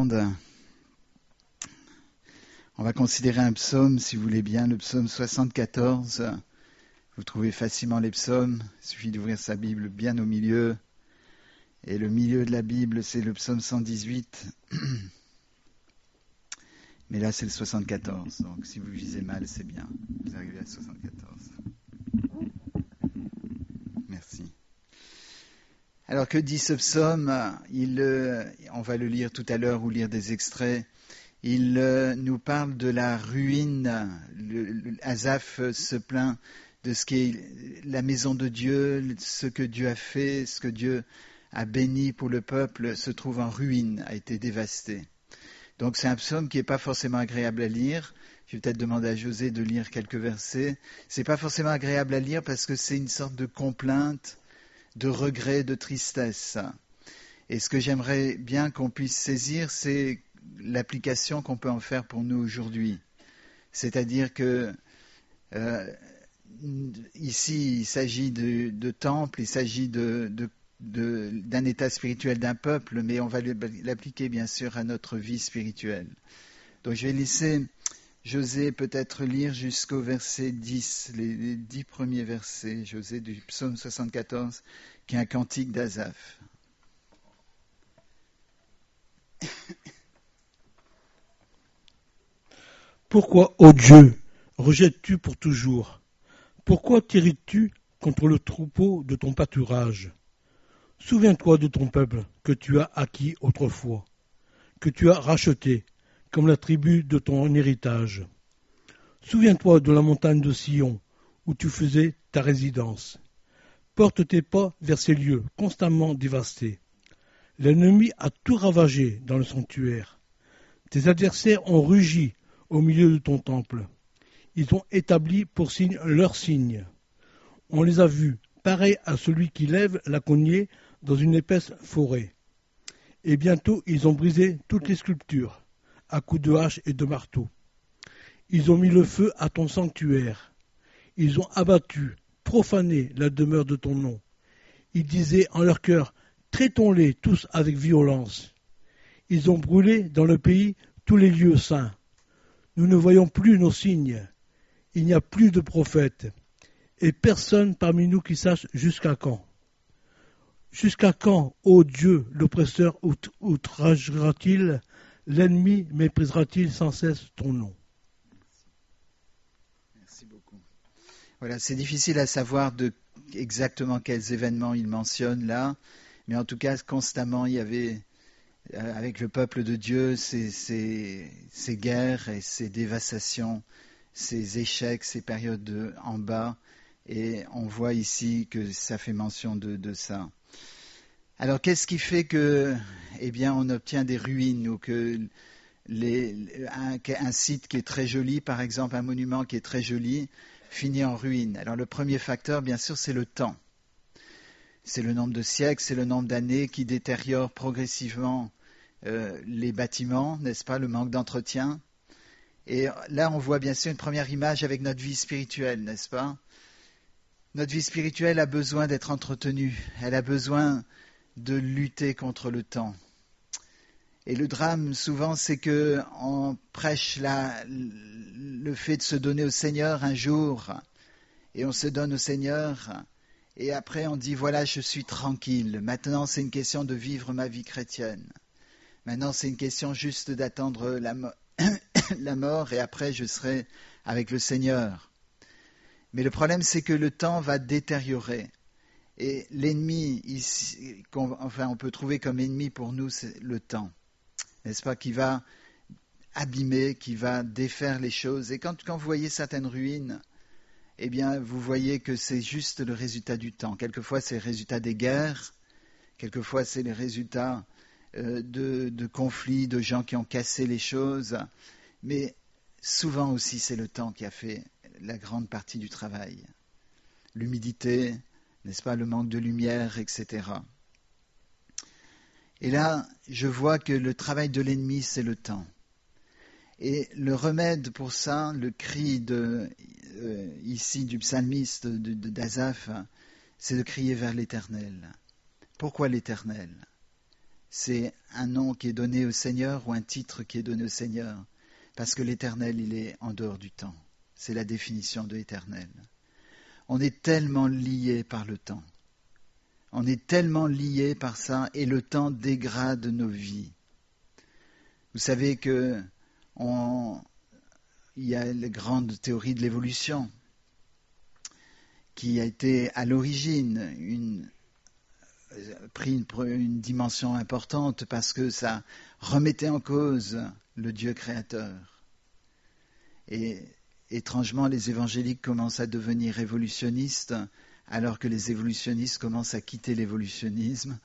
reprendre. On va considérer un psaume, si vous voulez bien, le psaume 74. Vous trouvez facilement les psaumes, il suffit d'ouvrir sa Bible bien au milieu. Et le milieu de la Bible, c'est le psaume 118. Mais là, c'est le 74. Donc, si vous visez mal, c'est bien. Vous arrivez à 74. Merci. Alors, que dit ce psaume ? On va le lire tout à l'heure ou lire des extraits. Il nous parle de la ruine. Asaph se plaint de ce qu'est la maison de Dieu, ce que Dieu a fait, ce que Dieu a béni pour le peuple, se trouve en ruine, a été dévasté. Donc c'est un psaume qui n'est pas forcément agréable à lire. Je vais peut-être demander à José de lire quelques versets. C'est pas forcément agréable à lire parce que c'est une sorte de complainte, de regret, de tristesse. Et ce que j'aimerais bien qu'on puisse saisir, c'est l'application qu'on peut en faire pour nous aujourd'hui. C'est-à-dire que ici, il s'agit de temple, il s'agit d'un état spirituel d'un peuple, mais on va l'appliquer bien sûr à notre vie spirituelle. Donc je vais laisser José peut-être lire jusqu'au verset 10, les 10 premiers versets, José, du psaume 74, qui est un cantique d'Asaph. Pourquoi, ô Dieu, rejettes-tu pour toujours ? Pourquoi t'irrites-tu contre le troupeau de ton pâturage ? Souviens-toi de ton peuple que tu as acquis autrefois, que tu as racheté, comme la tribu de ton héritage. Souviens-toi de la montagne de Sion, où tu faisais ta résidence. Porte tes pas vers ces lieux constamment dévastés. L'ennemi a tout ravagé dans le sanctuaire. Tes adversaires ont rugi au milieu de ton temple. Ils ont établi pour signe leur signe. On les a vus, pareils à celui qui lève la cognée dans une épaisse forêt. Et bientôt ils ont brisé toutes les sculptures, à coups de hache et de marteau. Ils ont mis le feu à ton sanctuaire. Ils ont abattu, profané la demeure de ton nom. Ils disaient en leur cœur, traitons-les tous avec violence. Ils ont brûlé dans le pays tous les lieux saints. Nous ne voyons plus nos signes. Il n'y a plus de prophètes. Et personne parmi nous qui sache jusqu'à quand. Jusqu'à quand, ô Dieu, l'oppresseur outragera-t-il, l'ennemi méprisera-t-il sans cesse ton nom ? Merci beaucoup. Voilà, c'est difficile à savoir exactement quels événements il mentionne là, mais en tout cas, constamment, il y avait, avec le peuple de Dieu, ces guerres et ces dévastations, ces échecs, ces périodes en bas, et on voit ici que ça fait mention de ça. Alors, qu'est-ce qui fait que, on obtient des ruines ou que un site qui est très joli, par exemple, un monument qui est très joli, finit en ruine? Alors, le premier facteur, bien sûr, c'est le temps. C'est le nombre de siècles, c'est le nombre d'années qui détériore progressivement les bâtiments, n'est-ce pas, le manque d'entretien. Et là, on voit bien sûr une première image avec notre vie spirituelle, n'est-ce pas ? Notre vie spirituelle a besoin d'être entretenue, elle a besoin de lutter contre le temps. Et le drame, souvent, c'est qu'on prêche le fait de se donner au Seigneur un jour, et on se donne au Seigneur, et après on dit, voilà, je suis tranquille, maintenant c'est une question de vivre ma vie chrétienne. Maintenant c'est une question juste d'attendre la mort, et après je serai avec le Seigneur. Mais le problème, c'est que le temps va détériorer. Et l'ennemi, on peut trouver comme ennemi pour nous, c'est le temps, n'est-ce pas, qui va abîmer, qui va défaire les choses. Et quand vous voyez certaines ruines, vous voyez que c'est juste le résultat du temps. Quelquefois, c'est le résultat des guerres, quelquefois, c'est le résultat de conflits, de gens qui ont cassé les choses, mais souvent aussi, c'est le temps qui a fait la grande partie du travail. L'humidité, n'est-ce pas, le manque de lumière, etc. Et là, je vois que le travail de l'ennemi, c'est le temps. Et le remède pour ça, le cri ici du psalmiste d'Asaph, c'est de crier vers l'Éternel. Pourquoi l'Éternel ? c'est un nom qui est donné au Seigneur ou un titre qui est donné au Seigneur, parce que l'Éternel, il est en dehors du temps. C'est la définition de l'Éternel. On est tellement liés par le temps. On est tellement liés par ça, et le temps dégrade nos vies. Vous savez que il y a la grande théorie de l'évolution qui a été à l'origine pris une dimension importante parce que ça remettait en cause le Dieu créateur. Et étrangement, les évangéliques commencent à devenir révolutionnistes alors que les évolutionnistes commencent à quitter l'évolutionnisme.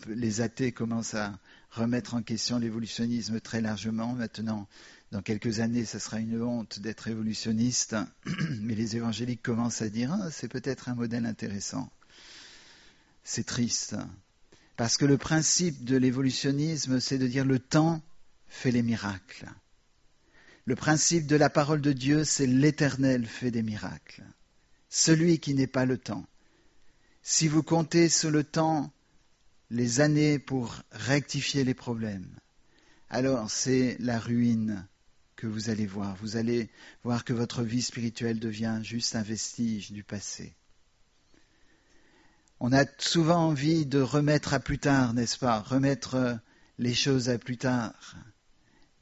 Les athées commencent à remettre en question l'évolutionnisme très largement. Maintenant, dans quelques années, ce sera une honte d'être évolutionniste, mais les évangéliques commencent à dire « c'est peut-être un modèle intéressant ». C'est triste, parce que le principe de l'évolutionnisme, c'est de dire le temps fait les miracles. Le principe de la parole de Dieu, c'est l'Éternel fait des miracles. Celui qui n'est pas le temps. Si vous comptez sur le temps, les années pour rectifier les problèmes, alors c'est la ruine que vous allez voir. Vous allez voir que votre vie spirituelle devient juste un vestige du passé. On a souvent envie de remettre à plus tard, n'est-ce pas? Remettre les choses à plus tard.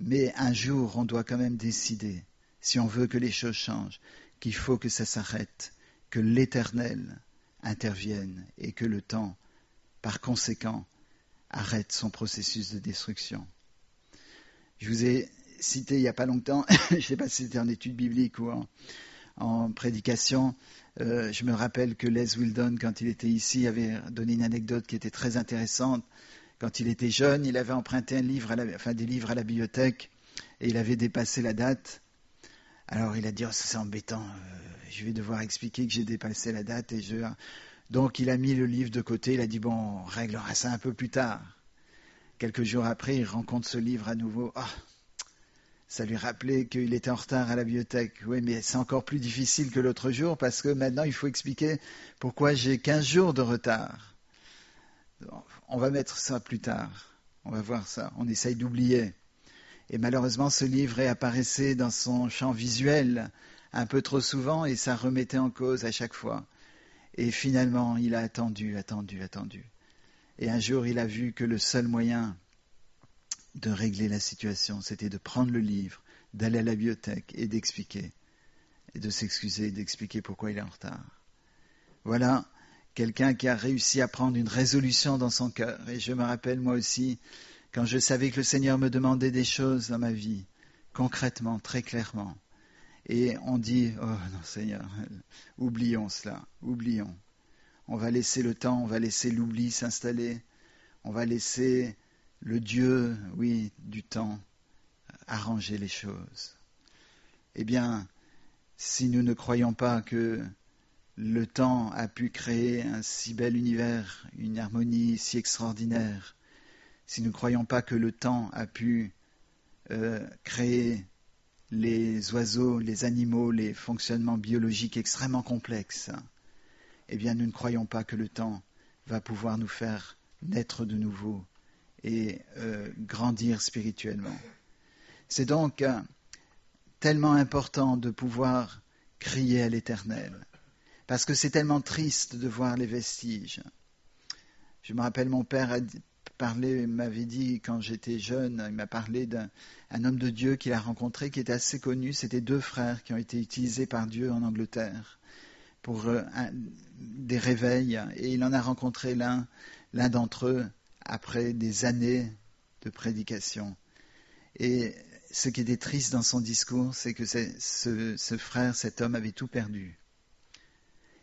Mais un jour, on doit quand même décider, si on veut que les choses changent, qu'il faut que ça s'arrête, que l'Éternel intervienne et que le temps, par conséquent, arrête son processus de destruction. Je vous ai cité il n'y a pas longtemps, je ne sais pas si c'était en étude biblique ou en prédication, je me rappelle que Les Wildon, quand il était ici, avait donné une anecdote qui était très intéressante. Quand il était jeune, il avait emprunté des livres à la bibliothèque et il avait dépassé la date. Alors il a dit « ça c'est embêtant, je vais devoir expliquer que j'ai dépassé la date. » Donc il a mis le livre de côté, il a dit « bon, on réglera ça un peu plus tard ». Quelques jours après, il rencontre ce livre à nouveau. Ça lui rappelait qu'il était en retard à la bibliothèque. Oui, mais c'est encore plus difficile que l'autre jour parce que maintenant, il faut expliquer pourquoi j'ai 15 jours de retard. On va mettre ça plus tard. On va voir ça. On essaye d'oublier. Et malheureusement, ce livre réapparaissait dans son champ visuel un peu trop souvent et ça remettait en cause à chaque fois. Et finalement, il a attendu. Et un jour, il a vu que le seul moyen de régler la situation, c'était de prendre le livre, d'aller à la bibliothèque et d'expliquer, et de s'excuser, d'expliquer pourquoi il est en retard. Voilà quelqu'un qui a réussi à prendre une résolution dans son cœur. Et je me rappelle moi aussi, quand je savais que le Seigneur me demandait des choses dans ma vie, concrètement, très clairement, et on dit, oh non Seigneur, oublions cela, oublions. On va laisser le temps, on va laisser l'oubli s'installer, on va laisser le Dieu, oui, du temps, arranger les choses. Eh bien, si nous ne croyons pas que le temps a pu créer un si bel univers, une harmonie si extraordinaire, si nous ne croyons pas que le temps a pu créer les oiseaux, les animaux, les fonctionnements biologiques extrêmement complexes, eh bien, nous ne croyons pas que le temps va pouvoir nous faire naître de nouveau et grandir spirituellement. C'est donc tellement important de pouvoir crier à l'Éternel, parce que c'est tellement triste de voir les vestiges. Je me rappelle, mon père m'avait dit quand j'étais jeune, il m'a parlé d'un homme de Dieu qu'il a rencontré, qui était assez connu. C'était 2 frères qui ont été utilisés par Dieu en Angleterre pour des réveils, et il en a rencontré l'un d'entre eux après des années de prédication. Et ce qui était triste dans son discours, c'est que ce frère, cet homme, avait tout perdu.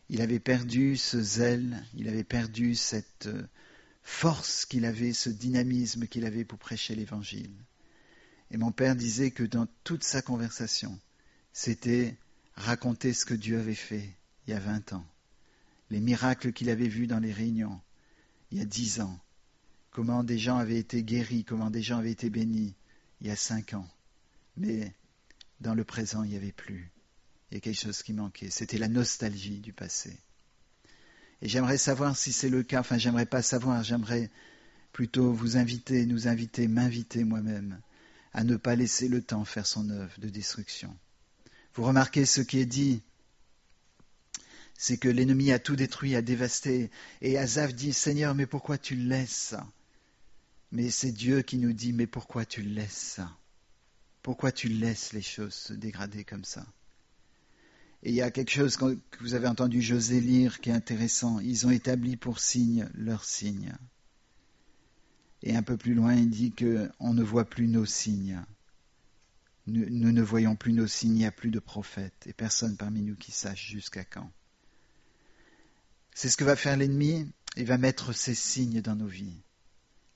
Il avait perdu ce zèle, il avait perdu cette force qu'il avait, ce dynamisme qu'il avait pour prêcher l'Évangile. Et mon père disait que dans toute sa conversation, c'était raconter ce que Dieu avait fait il y a 20 ans, les miracles qu'il avait vus dans les réunions il y a 10 ans, comment des gens avaient été guéris, comment des gens avaient été bénis il y a 5 ans. Mais dans le présent, il n'y avait plus. Il y a quelque chose qui manquait. C'était la nostalgie du passé. Et j'aimerais savoir si c'est le cas. Enfin, j'aimerais pas savoir. J'aimerais plutôt vous inviter, nous inviter, m'inviter moi-même à ne pas laisser le temps faire son œuvre de destruction. Vous remarquez ce qui est dit, c'est que l'ennemi a tout détruit, a dévasté. Et Asaph dit, Seigneur, mais pourquoi tu le laisses? Mais c'est Dieu qui nous dit, mais pourquoi tu le laisses? Pourquoi tu laisses les choses se dégrader comme ça? Et il y a quelque chose que vous avez entendu José lire qui est intéressant. Ils ont établi pour signe leur signe. Et un peu plus loin, il dit qu'on ne voit plus nos signes. Nous ne voyons plus nos signes, il n'y a plus de prophètes. Et personne parmi nous qui sache jusqu'à quand. C'est ce que va faire l'ennemi. Il va mettre ses signes dans nos vies.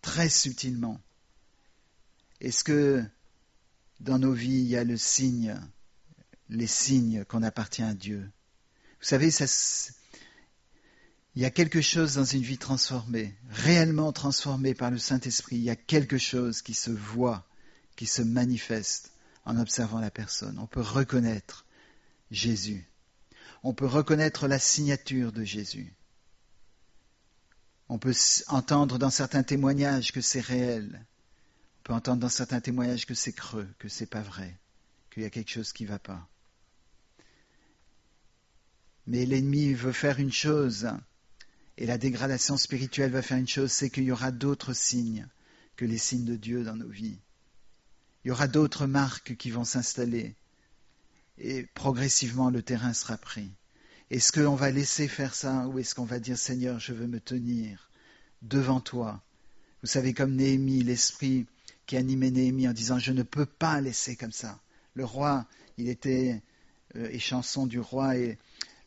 Très subtilement. Est-ce que dans nos vies, il y a le signe, les signes qu'on appartient à Dieu? Vous savez, il y a quelque chose dans une vie transformée, réellement transformée par le Saint-Esprit. Il y a quelque chose qui se voit, qui se manifeste en observant la personne. On peut reconnaître Jésus. On peut reconnaître la signature de Jésus. On peut entendre dans certains témoignages que c'est réel. On peut entendre dans certains témoignages que c'est creux, que c'est pas vrai, qu'il y a quelque chose qui ne va pas. Mais l'ennemi veut faire une chose, et la dégradation spirituelle va faire une chose, c'est qu'il y aura d'autres signes que les signes de Dieu dans nos vies. Il y aura d'autres marques qui vont s'installer, et progressivement le terrain sera pris. Est-ce qu'on va laisser faire ça, ou est-ce qu'on va dire, Seigneur, je veux me tenir devant toi? Vous savez, comme Néhémie, l'esprit qui animait Néhémie en disant, je ne peux pas laisser comme ça. Le roi, il était échanson du roi, et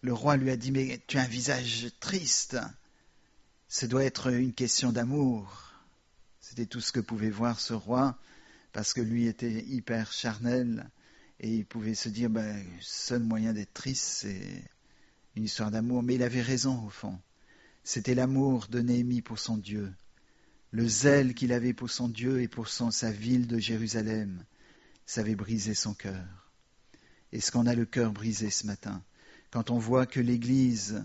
le roi lui a dit, mais tu as un visage triste. Ce doit être une question d'amour. C'était tout ce que pouvait voir ce roi, parce que lui était hyper charnel, et il pouvait se dire, le seul moyen d'être triste, c'est une histoire d'amour. Mais il avait raison, au fond. C'était l'amour de Néhémie pour son Dieu. Le zèle qu'il avait pour son Dieu et pour sa ville de Jérusalem, ça avait brisé son cœur. Est-ce qu'on a le cœur brisé ce matin? Quand on voit que l'Église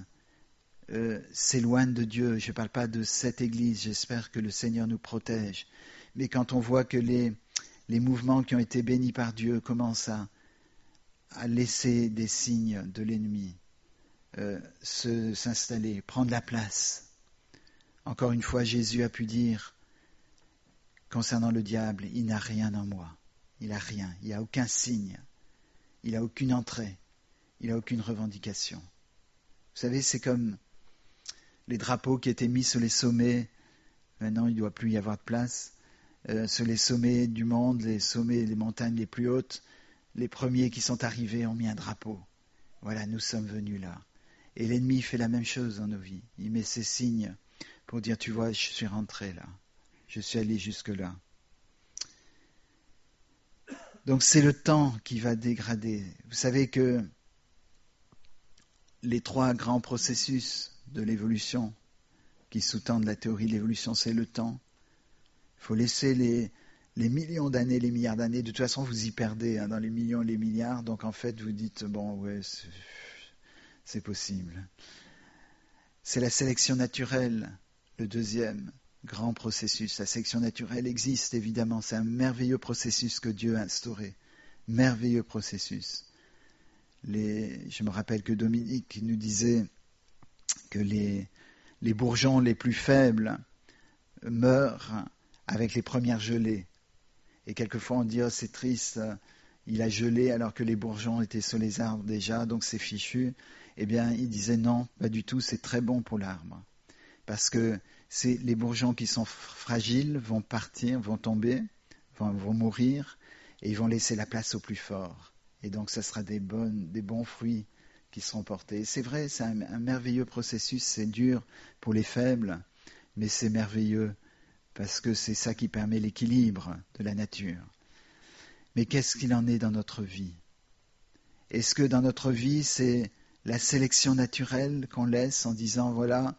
s'éloigne de Dieu, je ne parle pas de cette Église, j'espère que le Seigneur nous protège, mais quand on voit que les mouvements qui ont été bénis par Dieu commencent à laisser des signes de l'ennemi s'installer, prendre la place. Encore une fois, Jésus a pu dire, concernant le diable, il n'a rien en moi, il n'a rien, il n'y a aucun signe, il n'a aucune entrée, il n'a aucune revendication. Vous savez, c'est comme les drapeaux qui étaient mis sur les sommets, maintenant il ne doit plus y avoir de place, sur les sommets du monde, les sommets, les montagnes les plus hautes, les premiers qui sont arrivés ont mis un drapeau. Voilà, nous sommes venus là. Et l'ennemi fait la même chose dans nos vies. Il met ses signes pour dire, tu vois, je suis rentré là. Je suis allé jusque-là. Donc c'est le temps qui va dégrader. Vous savez que les trois grands processus de l'évolution qui sous-tendent la théorie de l'évolution, c'est le temps. Il faut laisser les millions d'années, les milliards d'années. De toute façon, vous y perdez dans les millions et les milliards. Donc en fait, vous dites, bon, ouais, c'est possible. C'est la sélection naturelle, le deuxième grand processus. La sélection naturelle existe, évidemment. C'est un merveilleux processus que Dieu a instauré. Merveilleux processus. Je me rappelle que Dominique nous disait que les bourgeons les plus faibles meurent avec les premières gelées. Et quelquefois on dit, oh, c'est triste, il a gelé alors que les bourgeons étaient sur les arbres déjà, donc c'est fichu. Eh bien, il disait non, pas du tout, c'est très bon pour l'arbre. Parce que les bourgeons qui sont fragiles vont partir, vont tomber, vont mourir, et ils vont laisser la place aux plus forts. Et donc, ça sera des bons fruits qui seront portés. Et c'est vrai, c'est un merveilleux processus, c'est dur pour les faibles, mais c'est merveilleux, parce que c'est ça qui permet l'équilibre de la nature. Mais qu'est-ce qu'il en est dans notre vie? Est-ce que dans notre vie, c'est la sélection naturelle qu'on laisse en disant, voilà,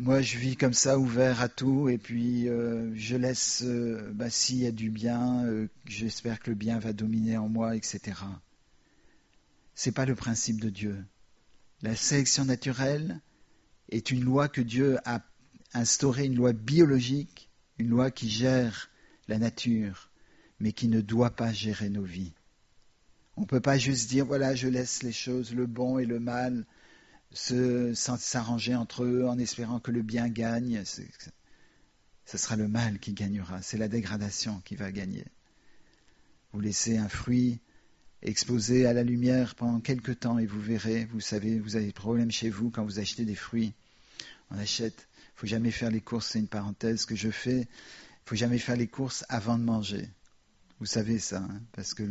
moi je vis comme ça, ouvert à tout, et puis je laisse, s'il y a du bien, j'espère que le bien va dominer en moi, etc. Ce n'est pas le principe de Dieu. La sélection naturelle est une loi que Dieu a instaurer une loi biologique, une loi qui gère la nature, mais qui ne doit pas gérer nos vies. On ne peut pas juste dire, voilà, je laisse les choses, le bon et le mal, s'arranger entre eux en espérant que le bien gagne. Ce sera le mal qui gagnera, c'est la dégradation qui va gagner. Vous laissez un fruit exposé à la lumière pendant quelques temps et vous verrez, vous savez, vous avez des problèmes chez vous quand vous achetez des fruits. On achète, il ne faut jamais faire les courses, c'est une parenthèse que je fais, il ne faut jamais faire les courses avant de manger. Vous savez ça, hein, parce que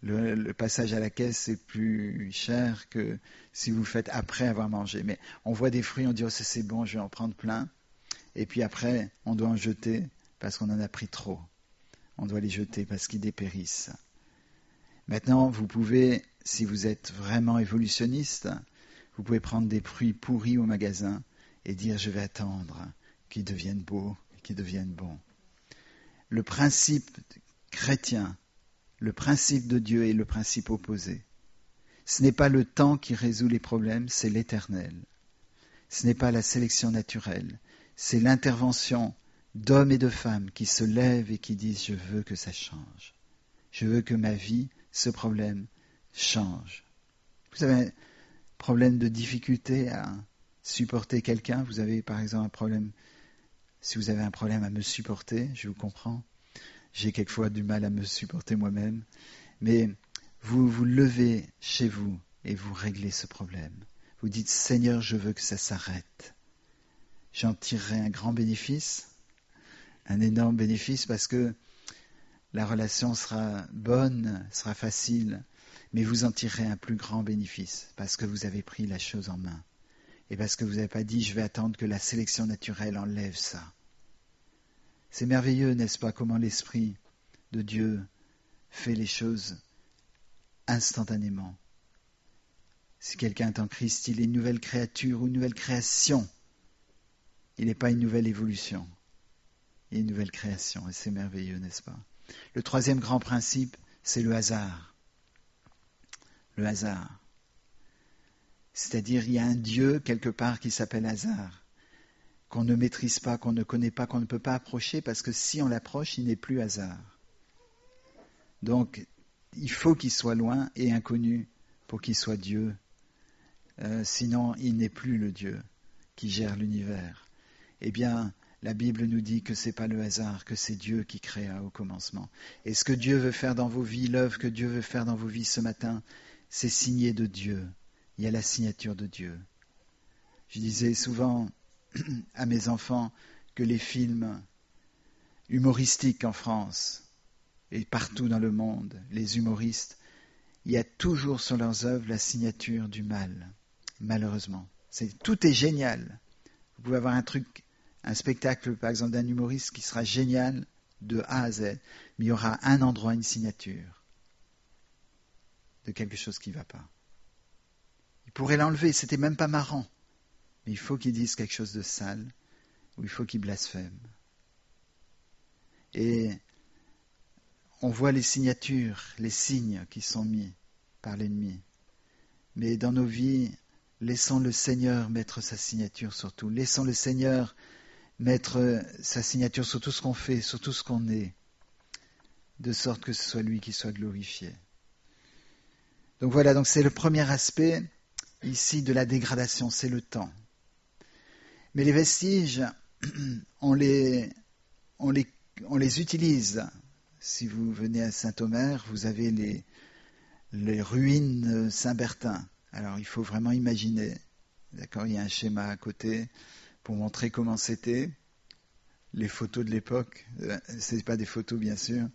le passage à la caisse, c'est plus cher que si vous le faites après avoir mangé. Mais on voit des fruits, on dit, oh, ça c'est bon, je vais en prendre plein. Et puis après, on doit en jeter parce qu'on en a pris trop. On doit les jeter parce qu'ils dépérissent. Maintenant, vous pouvez, si vous êtes vraiment évolutionniste, vous pouvez prendre des fruits pourris au magasin et dire, je vais attendre qu'ils deviennent beaux, qu'ils deviennent bons. Le principe chrétien, le principe de Dieu est le principe opposé. Ce n'est pas le temps qui résout les problèmes, c'est l'éternel. Ce n'est pas la sélection naturelle, c'est l'intervention d'hommes et de femmes qui se lèvent et qui disent « je veux que ça change. Je veux que ma vie, ce problème, change. » Vous avez un problème de difficulté à supporter quelqu'un, vous avez par exemple un problème, si vous avez un problème à me supporter, je vous comprends. J'ai quelquefois du mal à me supporter moi-même, mais vous vous levez chez vous et vous réglez ce problème. Vous dites, Seigneur, je veux que ça s'arrête. J'en tirerai un grand bénéfice, un énorme bénéfice, parce que la relation sera bonne, sera facile, mais vous en tirerez un plus grand bénéfice, parce que vous avez pris la chose en main, et parce que vous n'avez pas dit, je vais attendre que la sélection naturelle enlève ça. C'est merveilleux, n'est-ce pas, comment l'Esprit de Dieu fait les choses instantanément. Si quelqu'un est en Christ, il est une nouvelle créature ou une nouvelle création. Il n'est pas une nouvelle évolution. Il est une nouvelle création, et c'est merveilleux, n'est-ce pas? Le troisième grand principe, c'est le hasard. Le hasard. C'est-à-dire, il y a un Dieu quelque part qui s'appelle hasard, qu'on ne maîtrise pas, qu'on ne connaît pas, qu'on ne peut pas approcher, parce que si on l'approche, il n'est plus hasard. Donc, il faut qu'il soit loin et inconnu pour qu'il soit Dieu. Sinon, il n'est plus le Dieu qui gère l'univers. Eh bien, la Bible nous dit que ce n'est pas le hasard, que c'est Dieu qui créa au commencement. Et ce que Dieu veut faire dans vos vies, l'œuvre que Dieu veut faire dans vos vies ce matin, c'est signé de Dieu. Il y a la signature de Dieu. Je disais souvent à mes enfants que les films humoristiques en France et partout dans le monde, les humoristes, il y a toujours sur leurs œuvres la signature du mal, malheureusement. Tout est génial. Vous pouvez avoir un spectacle, par exemple, d'un humoriste qui sera génial de A à Z, mais il y aura un endroit, une signature de quelque chose qui ne va pas. Il pourrait l'enlever, c'était même pas marrant. Mais il faut qu'il dise quelque chose de sale, ou il faut qu'il blasphème. Et on voit les signatures, les signes qui sont mis par l'ennemi. Mais dans nos vies, laissons le Seigneur mettre sa signature sur tout. Laissons le Seigneur mettre sa signature sur tout ce qu'on fait, sur tout ce qu'on est, de sorte que ce soit lui qui soit glorifié. Donc voilà, donc c'est le premier aspect ici de la dégradation, c'est le temps. Mais les vestiges, on les utilise. Si vous venez à Saint-Omer, vous avez les ruines de Saint-Bertin. Alors il faut vraiment imaginer. D'accord, il y a un schéma à côté pour montrer comment c'était. Les photos de l'époque, c'est pas des photos bien sûr,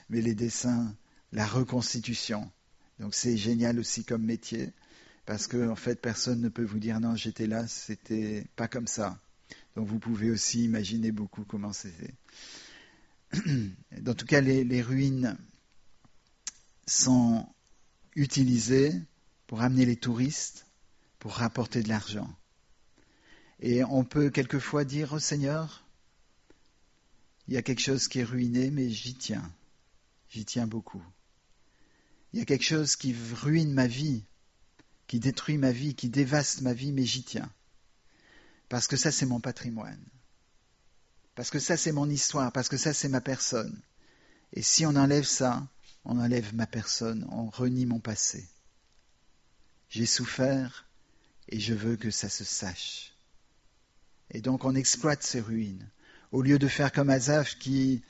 mais les dessins, la reconstitution. Donc c'est génial aussi comme métier. Parce que en fait, personne ne peut vous dire non, j'étais là, c'était pas comme ça. Donc vous pouvez aussi imaginer beaucoup comment c'était. En tout cas, les ruines sont utilisées pour amener les touristes, pour rapporter de l'argent. Et on peut quelquefois dire, oh Seigneur, il y a quelque chose qui est ruiné, mais j'y tiens beaucoup. Il y a quelque chose qui ruine ma vie, qui détruit ma vie, qui dévaste ma vie, mais j'y tiens. Parce que ça, c'est mon patrimoine. parce que ça c'est mon histoire, parce que ça c'est ma personne. Et si on enlève ça, on enlève ma personne, on renie mon passé. J'ai souffert et je veux que ça se sache. Et donc on exploite ces ruines. Au lieu de faire comme Asaph qui,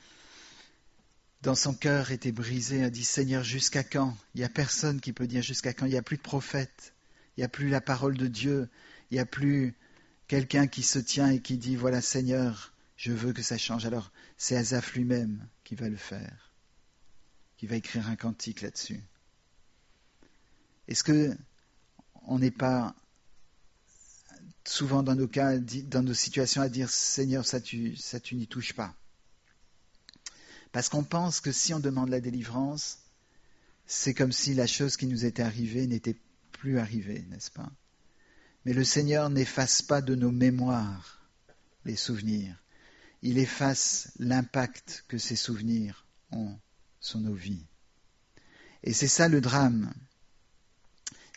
dans son cœur, était brisé, a dit « Seigneur, jusqu'à quand ?» Il n'y a personne qui peut dire jusqu'à quand. Il n'y a plus de prophète, il n'y a plus la parole de Dieu, il n'y a plus quelqu'un qui se tient et qui dit « Voilà Seigneur, je veux que ça change. » Alors c'est Asaph lui-même qui va le faire, qui va écrire un cantique là-dessus. Est-ce que on n'est pas souvent dans nos cas, dans nos situations à dire « Seigneur, ça tu n'y touches pas ». Parce qu'on pense que si on demande la délivrance, c'est comme si la chose qui nous était arrivée n'était plus arrivée, n'est-ce pas? Mais le Seigneur n'efface pas de nos mémoires les souvenirs. Il efface l'impact que ces souvenirs ont sur nos vies. Et c'est ça le drame.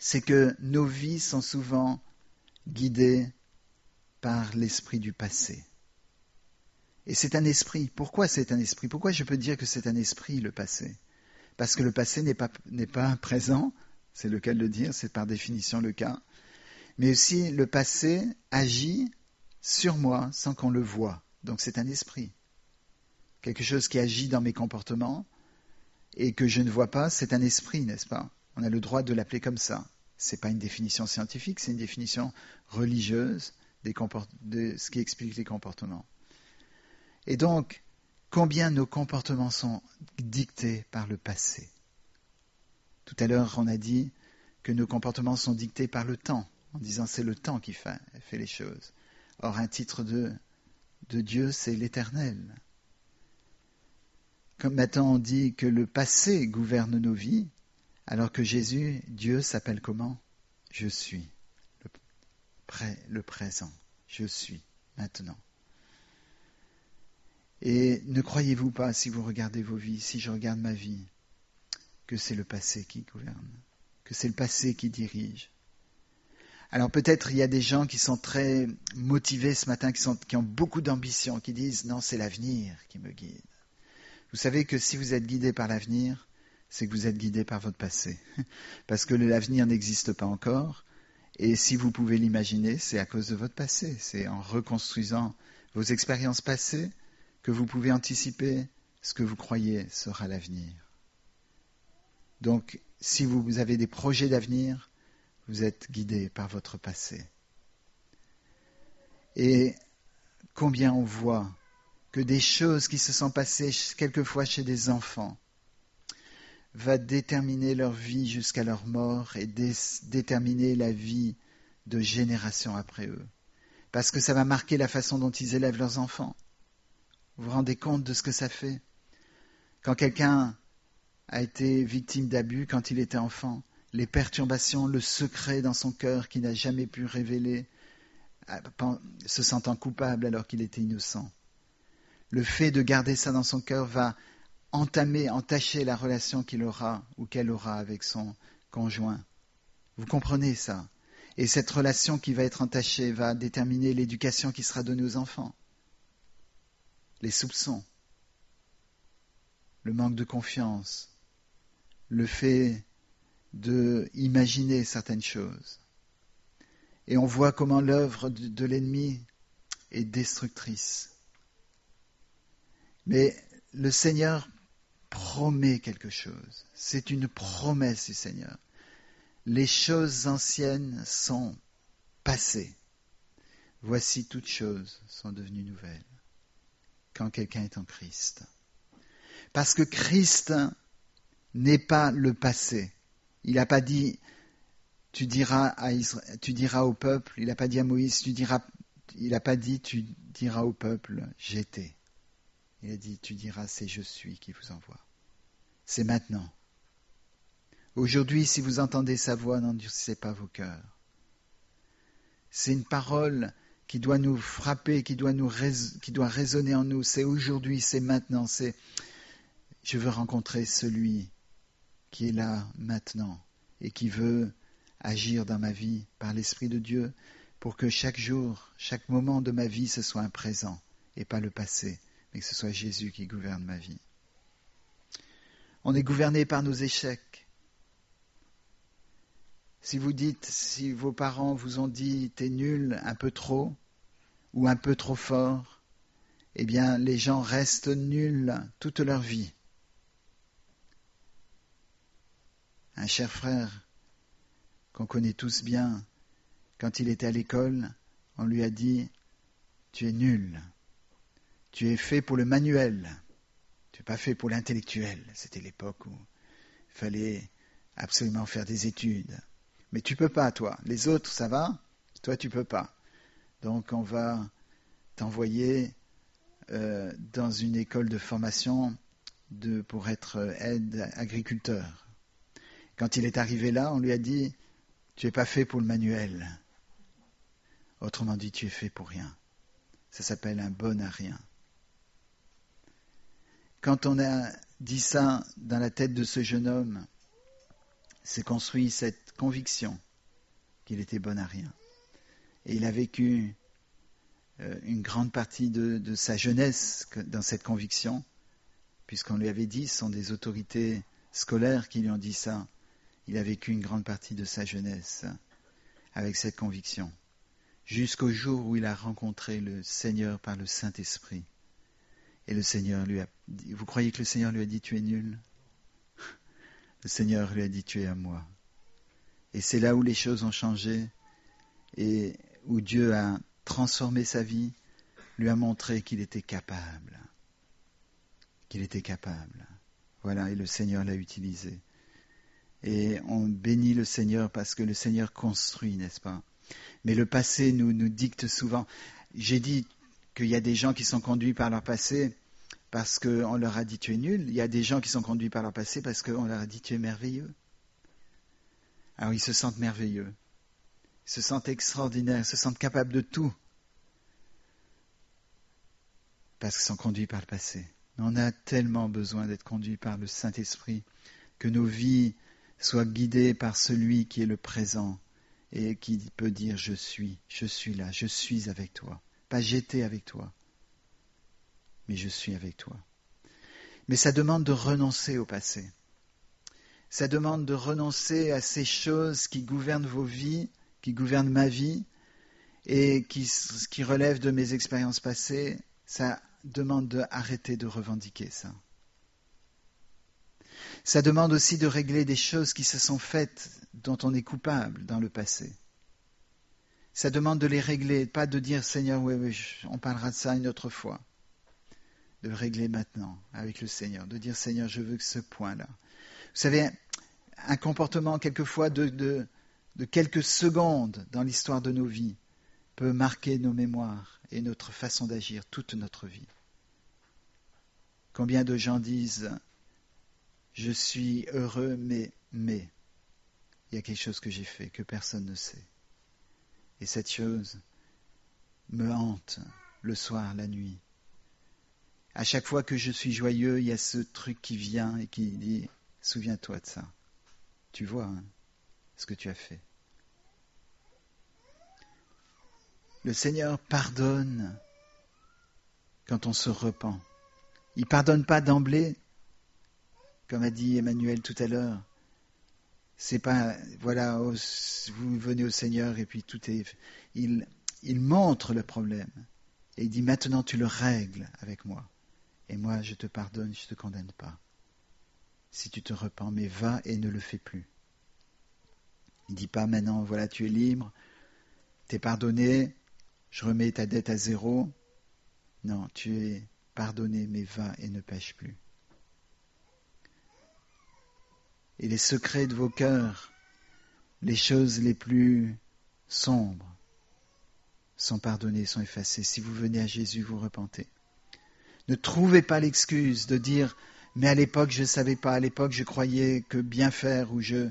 C'est que nos vies sont souvent guidées par l'esprit du passé. Et c'est un esprit. Pourquoi c'est un esprit? Pourquoi je peux dire que c'est un esprit, le passé? Parce que le passé n'est pas présent, c'est le cas de le dire, c'est par définition le cas. Mais aussi, le passé agit sur moi sans qu'on le voie. Donc c'est un esprit. Quelque chose qui agit dans mes comportements et que je ne vois pas, c'est un esprit, n'est-ce pas? On a le droit de l'appeler comme ça. Ce n'est pas une définition scientifique, c'est une définition religieuse de ce qui explique les comportements. Et donc, combien nos comportements sont dictés par le passé? Tout à l'heure, on a dit que nos comportements sont dictés par le temps, en disant c'est le temps qui fait les choses. Or, un titre de Dieu, c'est l'éternel. Comme maintenant on dit que le passé gouverne nos vies, alors que Jésus, Dieu s'appelle comment? Je suis. Le présent. Je suis maintenant. Et ne croyez-vous pas, si vous regardez vos vies, si je regarde ma vie, que c'est le passé qui gouverne, que c'est le passé qui dirige. Alors peut-être il y a des gens qui sont très motivés ce matin, qui ont beaucoup d'ambition, qui disent « Non, c'est l'avenir qui me guide ». Vous savez que si vous êtes guidé par l'avenir, c'est que vous êtes guidé par votre passé. Parce que l'avenir n'existe pas encore. Et si vous pouvez l'imaginer, c'est à cause de votre passé. C'est en reconstruisant vos expériences passées que vous pouvez anticiper ce que vous croyez sera l'avenir. Donc, si vous avez des projets d'avenir, vous êtes guidé par votre passé. Et combien on voit que des choses qui se sont passées quelquefois chez des enfants va déterminer leur vie jusqu'à leur mort et déterminer la vie de générations après eux. Parce que ça va marquer la façon dont ils élèvent leurs enfants. Vous vous rendez compte de ce que ça fait? Quand quelqu'un a été victime d'abus quand il était enfant, les perturbations, le secret dans son cœur qu'il n'a jamais pu révéler, se sentant coupable alors qu'il était innocent. Le fait de garder ça dans son cœur va entacher la relation qu'il aura ou qu'elle aura avec son conjoint. Vous comprenez ça? Et cette relation qui va être entachée va déterminer l'éducation qui sera donnée aux enfants. Les soupçons, le manque de confiance, le fait d'imaginer certaines choses. Et on voit comment l'œuvre de l'ennemi est destructrice. Mais le Seigneur promet quelque chose. C'est une promesse du Seigneur. Les choses anciennes sont passées. Voici toutes choses sont devenues nouvelles quand quelqu'un est en Christ. Parce que Christ n'est pas le passé. Il n'a pas dit tu diras au peuple, il n'a pas dit à Moïse il n'a pas dit tu diras au peuple j'étais. Il a dit tu diras c'est je suis qui vous envoie. C'est maintenant. Aujourd'hui, si vous entendez sa voix, n'endurcissez pas vos cœurs. C'est une parole qui doit nous frapper, qui doit résonner en nous. C'est aujourd'hui, c'est maintenant. C'est je veux rencontrer celui qui est là maintenant et qui veut agir dans ma vie par l'Esprit de Dieu pour que chaque jour, chaque moment de ma vie, ce soit un présent et pas le passé, mais que ce soit Jésus qui gouverne ma vie. On est gouverné par nos échecs. Si vos parents vous ont dit « t'es nul un peu trop » ou « un peu trop fort », eh bien les gens restent nuls toute leur vie. Un cher frère qu'on connaît tous bien, quand il était à l'école, on lui a dit « tu es nul, tu es fait pour le manuel, tu n'es pas fait pour l'intellectuel ». C'était l'époque où il fallait absolument faire des études. Mais tu peux pas, toi. Les autres, ça va, toi, tu peux pas. Donc, on va t'envoyer dans une école de formation pour être aide agriculteur. Quand il est arrivé là, on lui a dit « tu n'es pas fait pour le manuel ». Autrement dit, tu es fait pour rien. Ça s'appelle un bon à rien. Quand on a dit ça dans la tête de ce jeune homme, s'est construit cette conviction qu'il était bon à rien. Et il a vécu une grande partie de sa jeunesse dans cette conviction, puisqu'on lui avait dit, ce sont des autorités scolaires qui lui ont dit ça. Il a vécu une grande partie de sa jeunesse avec cette conviction, jusqu'au jour où il a rencontré le Seigneur par le Saint-Esprit. Et le Seigneur lui a dit, vous croyez que le Seigneur lui a dit, tu es nul ? Le Seigneur lui a dit, tu es à moi. Et c'est là où les choses ont changé et où Dieu a transformé sa vie, lui a montré qu'il était capable. Qu'il était capable. Voilà, et le Seigneur l'a utilisé. Et on bénit le Seigneur parce que le Seigneur construit, n'est-ce pas ? Mais le passé nous dicte souvent. J'ai dit qu'il y a des gens qui sont conduits par leur passé parce qu'on leur a dit tu es nul. Il y a des gens qui sont conduits par leur passé parce qu'on leur a dit tu es merveilleux. Alors ils se sentent merveilleux, ils se sentent extraordinaires, ils se sentent capables de tout parce qu'ils sont conduits par le passé. On a tellement besoin d'être conduits par le Saint-Esprit, que nos vies soient guidées par celui qui est le présent et qui peut dire je suis là, je suis avec toi. Pas j'étais avec toi, mais je suis avec toi. Mais ça demande de renoncer au passé. Ça demande de renoncer à ces choses qui gouvernent vos vies, qui gouvernent ma vie et qui relèvent de mes expériences passées. Ça demande d'arrêter de revendiquer ça. Ça demande aussi de régler des choses qui se sont faites, dont on est coupable dans le passé. Ça demande de les régler, pas de dire « Seigneur, oui, on parlera de ça une autre fois ». De le régler maintenant avec le Seigneur, de dire « Seigneur, je veux que ce point-là ». Vous savez, un comportement quelquefois de quelques secondes dans l'histoire de nos vies peut marquer nos mémoires et notre façon d'agir toute notre vie. Combien de gens disent « je suis heureux, mais il y a quelque chose que j'ai fait que personne ne sait. » Et cette chose me hante le soir, la nuit. À chaque fois que je suis joyeux, il y a ce truc qui vient et qui dit « souviens-toi de ça. Tu vois ce que tu as fait. » Le Seigneur pardonne quand on se repent. Il ne pardonne pas d'emblée, comme a dit Emmanuel tout à l'heure. C'est pas, voilà, vous venez au Seigneur et puis tout est... Il montre le problème et il dit maintenant tu le règles avec moi. Et moi je te pardonne, je ne te condamne pas. Si tu te repens, mais va et ne le fais plus. Il ne dit pas maintenant, voilà, tu es libre, tu es pardonné, je remets ta dette à zéro. Non, tu es pardonné, mais va et ne pêche plus. Et les secrets de vos cœurs, les choses les plus sombres, sont pardonnés, sont effacés. Si vous venez à Jésus, vous repentez. Ne trouvez pas l'excuse de dire « mais à l'époque je ne savais pas, à l'époque je croyais que bien faire ou je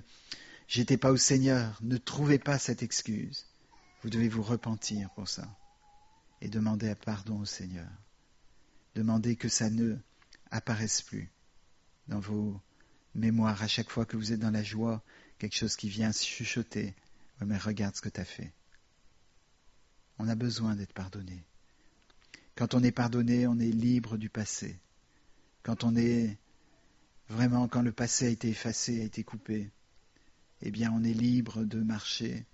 n'étais pas au Seigneur ». Ne trouvez pas cette excuse. Vous devez vous repentir pour ça et demander pardon au Seigneur. Demandez que ça ne apparaisse plus dans vos mémoires à chaque fois que vous êtes dans la joie, quelque chose qui vient chuchoter. Ouais, mais regarde ce que tu as fait. On a besoin d'être pardonné. Quand on est pardonné, on est libre du passé. Quand on est vraiment, quand le passé a été effacé, a été coupé, eh bien on est libre de marcher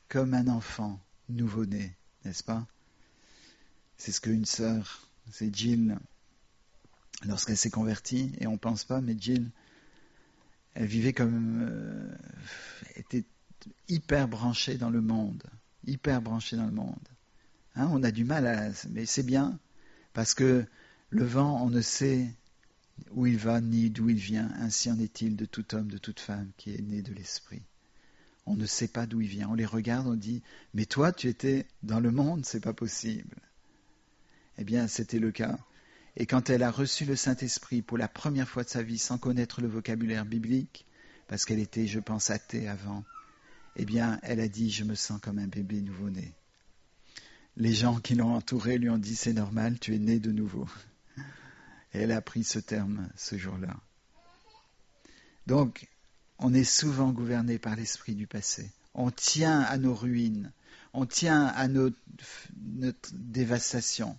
comme un enfant nouveau-né, n'est-ce pas? C'est ce qu'une sœur, c'est Jill, lorsqu'elle s'est convertie, et on ne pense pas, mais Jill, elle vivait comme, était hyper branchée dans le monde, Hein, on a du mal mais c'est bien, parce que le vent, on ne sait où il va ni d'où il vient, ainsi en est-il de tout homme, de toute femme qui est né de l'esprit. On ne sait pas d'où il vient, on les regarde, on dit, mais toi tu étais dans le monde, c'est pas possible. Eh bien c'était le cas. Et quand elle a reçu le Saint-Esprit pour la première fois de sa vie sans connaître le vocabulaire biblique, parce qu'elle était, je pense, athée avant, eh bien elle a dit, je me sens comme un bébé nouveau-né. Les gens qui l'ont entourée lui ont dit, c'est normal, tu es né de nouveau. Et elle a appris ce terme ce jour-là. Donc, on est souvent gouverné par l'esprit du passé. On tient à nos ruines, on tient à notre dévastation,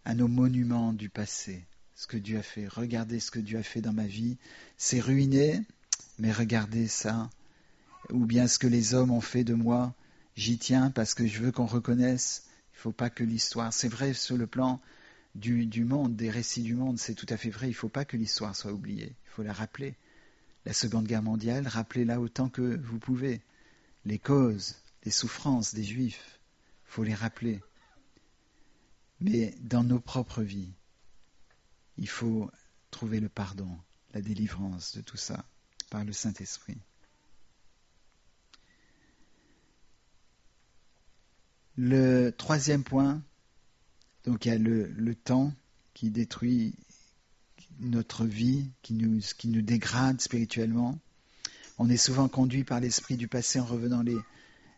à nos monuments du passé, ce que Dieu a fait. Regardez ce que Dieu a fait dans ma vie. C'est ruiné, mais regardez ça. Ou bien ce que les hommes ont fait de moi, j'y tiens parce que je veux qu'on reconnaisse. Il ne faut pas que l'histoire... C'est vrai sur le plan du monde, des récits du monde, c'est tout à fait vrai. Il ne faut pas que l'histoire soit oubliée. Il faut la rappeler. La Seconde Guerre mondiale, rappelez-la autant que vous pouvez. Les causes, les souffrances des Juifs, il faut les rappeler. Mais dans nos propres vies, il faut trouver le pardon, la délivrance de tout ça, par le Saint-Esprit. Le troisième point, donc il y a le temps qui détruit notre vie, qui nous dégrade spirituellement. On est souvent conduit par l'esprit du passé en revenant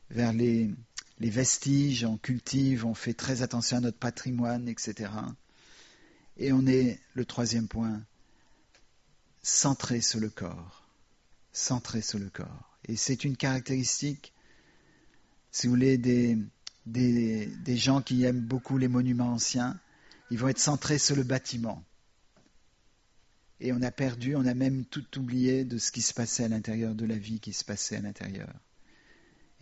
vers les vestiges, on cultive, on fait très attention à notre patrimoine, etc. Et on est, le troisième point, centré sur le corps. Centré sur le corps. Et c'est une caractéristique, si vous voulez, des gens qui aiment beaucoup les monuments anciens. Ils vont être centrés sur le bâtiment. Et on a même tout oublié de ce qui se passait à l'intérieur, de la vie qui se passait à l'intérieur.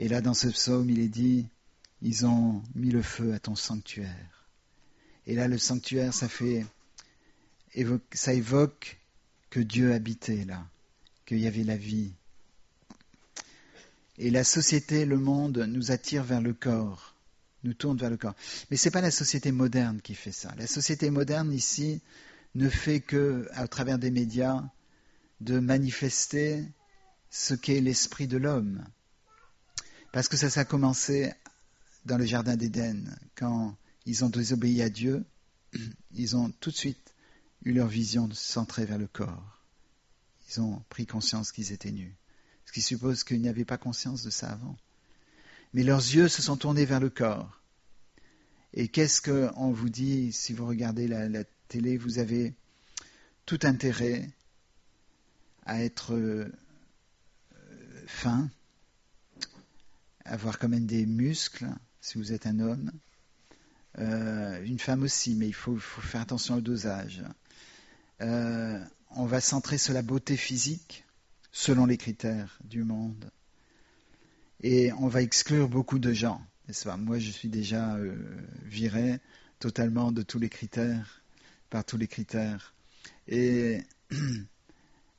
Et là, dans ce psaume, il est dit, ils ont mis le feu à ton sanctuaire. Et là, le sanctuaire, ça évoque que Dieu habitait là, qu'il y avait la vie. Et la société, le monde, nous attire vers le corps, nous tourne vers le corps. Mais ce n'est pas la société moderne qui fait ça. La société moderne, ici, ne fait que, à travers des médias, de manifester ce qu'est l'esprit de l'homme. Parce que ça a commencé dans le jardin d'Éden, quand ils ont désobéi à Dieu, ils ont tout de suite eu leur vision centrée vers le corps. Ils ont pris conscience qu'ils étaient nus. Ce qui suppose qu'ils n'avaient pas conscience de ça avant. Mais leurs yeux se sont tournés vers le corps. Et qu'est-ce qu'on vous dit, si vous regardez la télé, vous avez tout intérêt à être fin, avoir quand même des muscles, si vous êtes un homme, une femme aussi, mais il faut faire attention au dosage. On va centrer sur la beauté physique, selon les critères du monde, et on va exclure beaucoup de gens, n'est-ce pas? Moi, je suis déjà viré totalement de tous les critères, par tous les critères, et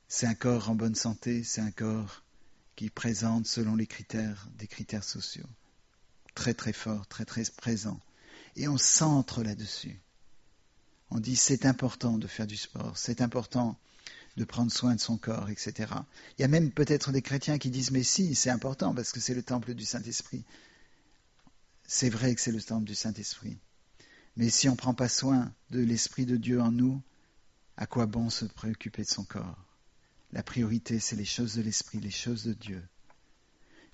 c'est un corps en bonne santé, c'est un corps qui présente selon les critères, des critères sociaux, très très forts, très très présents. Et on centre là-dessus. On dit c'est important de faire du sport, c'est important de prendre soin de son corps, etc. Il y a même peut-être des chrétiens qui disent mais si, c'est important parce que c'est le temple du Saint-Esprit. C'est vrai que c'est le temple du Saint-Esprit. Mais si on ne prend pas soin de l'Esprit de Dieu en nous, à quoi bon se préoccuper de son corps? La priorité, c'est les choses de l'Esprit, les choses de Dieu.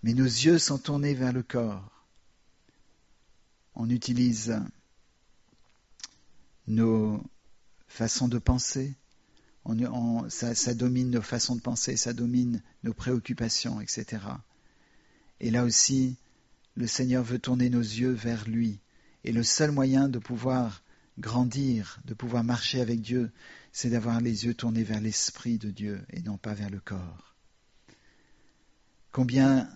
Mais nos yeux sont tournés vers le corps. On utilise nos façons de penser, ça domine nos façons de penser, ça domine nos préoccupations, etc. Et là aussi, le Seigneur veut tourner nos yeux vers lui. Et le seul moyen de pouvoir grandir, de pouvoir marcher avec Dieu, c'est d'avoir les yeux tournés vers l'Esprit de Dieu et non pas vers le corps. Combien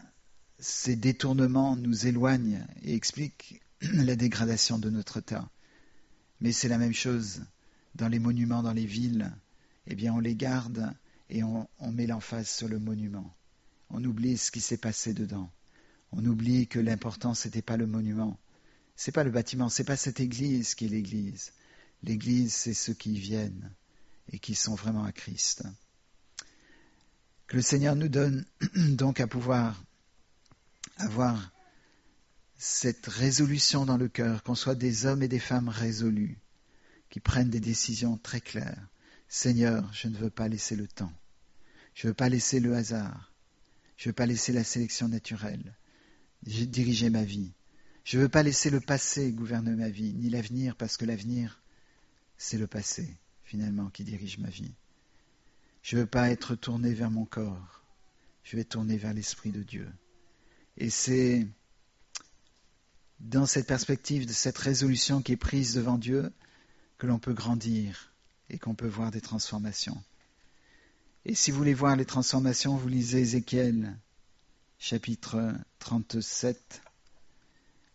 ces détournements nous éloignent et expliquent la dégradation de notre état. Mais c'est la même chose dans les monuments, dans les villes. Eh bien, on les garde et on met l'emphase sur le monument. On oublie ce qui s'est passé dedans. On oublie que l'important, ce n'était pas le monument. Ce n'est pas le bâtiment, ce n'est pas cette église qui est l'église. L'église, c'est ceux qui y viennent et qui sont vraiment à Christ. Que le Seigneur nous donne donc à pouvoir avoir cette résolution dans le cœur, qu'on soit des hommes et des femmes résolus, qui prennent des décisions très claires. Seigneur, je ne veux pas laisser le temps. Je ne veux pas laisser le hasard. Je ne veux pas laisser la sélection naturelle diriger ma vie. Je ne veux pas laisser le passé gouverner ma vie, ni l'avenir, parce que l'avenir, c'est le passé, finalement, qui dirige ma vie. Je ne veux pas être tourné vers mon corps. Je vais tourner vers l'Esprit de Dieu. Et c'est dans cette perspective de cette résolution qui est prise devant Dieu que l'on peut grandir et qu'on peut voir des transformations. Et si vous voulez voir les transformations, vous lisez Ézéchiel, chapitre 37.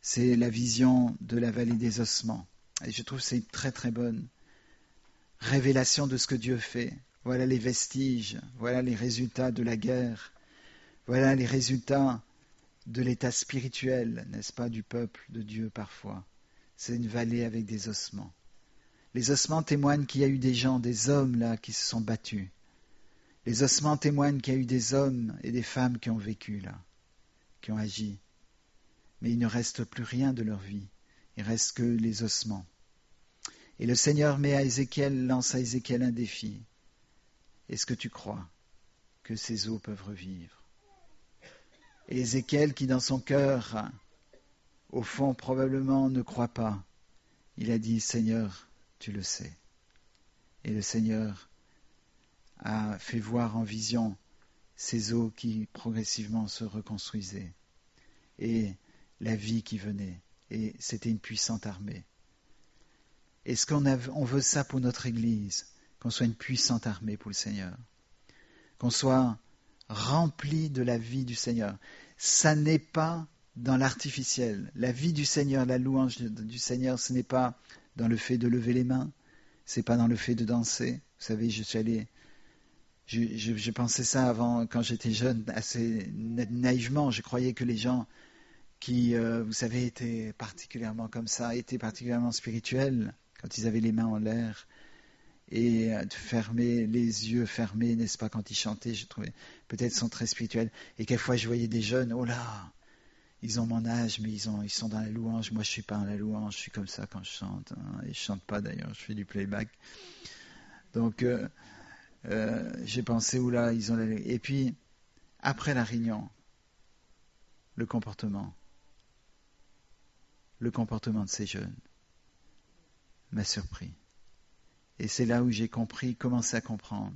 C'est la vision de la vallée des ossements. Et je trouve que c'est une très très bonne révélation de ce que Dieu fait. Voilà les vestiges, voilà les résultats de la guerre, voilà les résultats de l'état spirituel, n'est-ce pas, du peuple de Dieu parfois. C'est une vallée avec des ossements. Les ossements témoignent qu'il y a eu des gens, des hommes là qui se sont battus. Les ossements témoignent qu'il y a eu des hommes et des femmes qui ont vécu là, qui ont agi. Mais il ne reste plus rien de leur vie. Il ne reste que les ossements. Et le Seigneur lance à Ézéchiel un défi. Est-ce que tu crois que ces eaux peuvent revivre? Et Ézéchiel, qui dans son cœur, au fond probablement ne croit pas, il a dit, Seigneur, tu le sais. Et le Seigneur a fait voir en vision ces eaux qui progressivement se reconstruisaient et la vie qui venait. Et c'était une puissante armée. Est-ce qu'on veut ça pour notre Église, qu'on soit une puissante armée pour le Seigneur, qu'on soit rempli de la vie du Seigneur? Ça n'est pas dans l'artificiel. La vie du Seigneur, la louange du Seigneur, ce n'est pas dans le fait de lever les mains, c'est pas dans le fait de danser. Vous savez, je pensais ça avant, quand j'étais jeune, assez naïvement. Je croyais que les gens qui, vous savez, étaient particulièrement comme ça, étaient particulièrement spirituels, quand ils avaient les mains en l'air, et fermer les yeux fermés, n'est-ce pas, quand ils chantaient, je trouvais, peut-être sont très spirituels. Et quelquefois, je voyais des jeunes, oh là, ils ont mon âge, mais ils sont dans la louange. Moi, je suis pas dans la louange, je suis comme ça quand je chante, hein, et je chante pas d'ailleurs, je fais du playback. Donc, j'ai pensé, oula, ils ont la... Et puis, après la réunion, le comportement de ces jeunes m'a surpris. Et c'est là où j'ai commencé à comprendre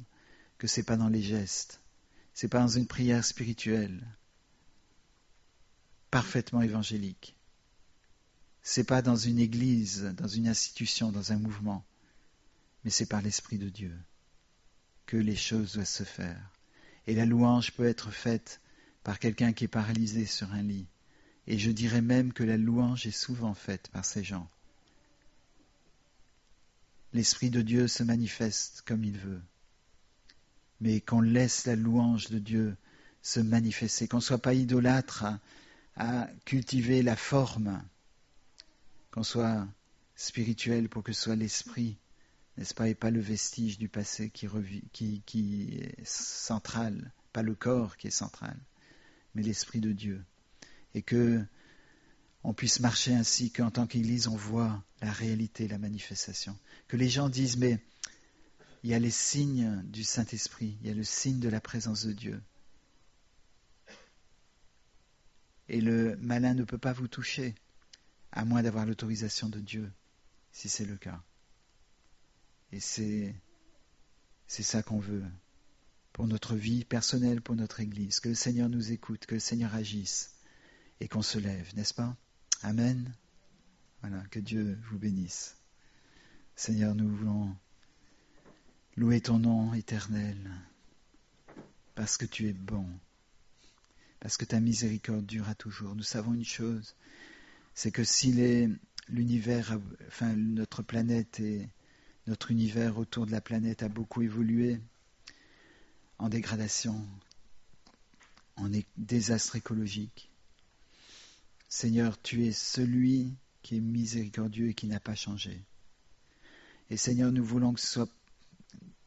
que c'est pas dans les gestes, c'est pas dans une prière spirituelle parfaitement évangélique, c'est pas dans une église, dans une institution, dans un mouvement, mais c'est par l'Esprit de Dieu que les choses doivent se faire. Et la louange peut être faite par quelqu'un qui est paralysé sur un lit. Et je dirais même que la louange est souvent faite par ces gens. L'Esprit de Dieu se manifeste comme il veut. Mais qu'on laisse la louange de Dieu se manifester, qu'on ne soit pas idolâtre à cultiver la forme, qu'on soit spirituel pour que ce soit l'Esprit, n'est-ce pas, et pas le vestige du passé qui est central, pas le corps qui est central, mais l'Esprit de Dieu. Et que on puisse marcher ainsi, qu'en tant qu'Église, on voit la réalité, la manifestation. Que les gens disent, mais il y a les signes du Saint-Esprit, il y a le signe de la présence de Dieu. Et le malin ne peut pas vous toucher, à moins d'avoir l'autorisation de Dieu, si c'est le cas. Et c'est ça qu'on veut, pour notre vie personnelle, pour notre Église. Que le Seigneur nous écoute, que le Seigneur agisse, et qu'on se lève, n'est-ce pas? Amen. Voilà, que Dieu vous bénisse. Seigneur, nous voulons louer ton nom éternel, parce que tu es bon, parce que ta miséricorde durera toujours. Nous savons une chose, c'est que si l'univers, notre planète et notre univers autour de la planète a beaucoup évolué en dégradation, en désastre écologique, Seigneur, tu es celui qui est miséricordieux et qui n'a pas changé. Et Seigneur, nous voulons que ce soit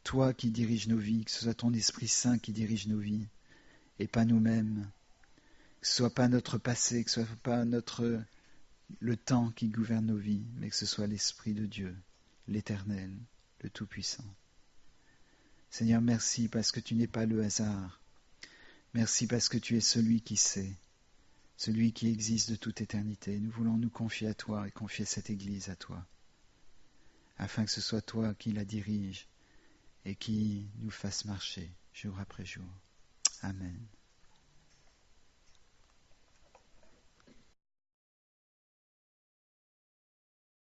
toi qui diriges nos vies, que ce soit ton Esprit Saint qui dirige nos vies, et pas nous-mêmes. Que ce soit pas notre passé, que ce soit pas le temps qui gouverne nos vies, mais que ce soit l'Esprit de Dieu, l'Éternel, le Tout-Puissant. Seigneur, merci parce que tu n'es pas le hasard. Merci parce que tu es celui qui sait, celui qui existe de toute éternité. Nous voulons nous confier à toi et confier cette Église à toi, afin que ce soit toi qui la dirige et qui nous fasse marcher jour après jour. Amen.